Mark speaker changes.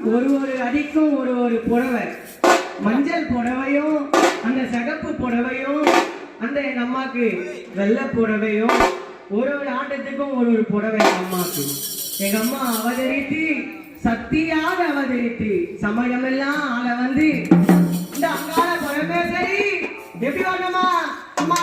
Speaker 1: ஒரு அடிக்கும் ஒரு புடவை, மஞ்சள் புடவையும் அந்த சிகப்பு புடவையும் அந்த எங்க அம்மாக்கு வெள்ளை புடவையும் ஒரு ஆட்டத்துக்கும் ஒரு புடவை அம்மாக்கு. எங்க அம்மா அவதரித்து சக்தியாக அவதரித்து சமயமெல்லாம் ஆள வந்து இந்த அங்காள பரமேஸ்வரி எப்படி வரணுமா அம்மா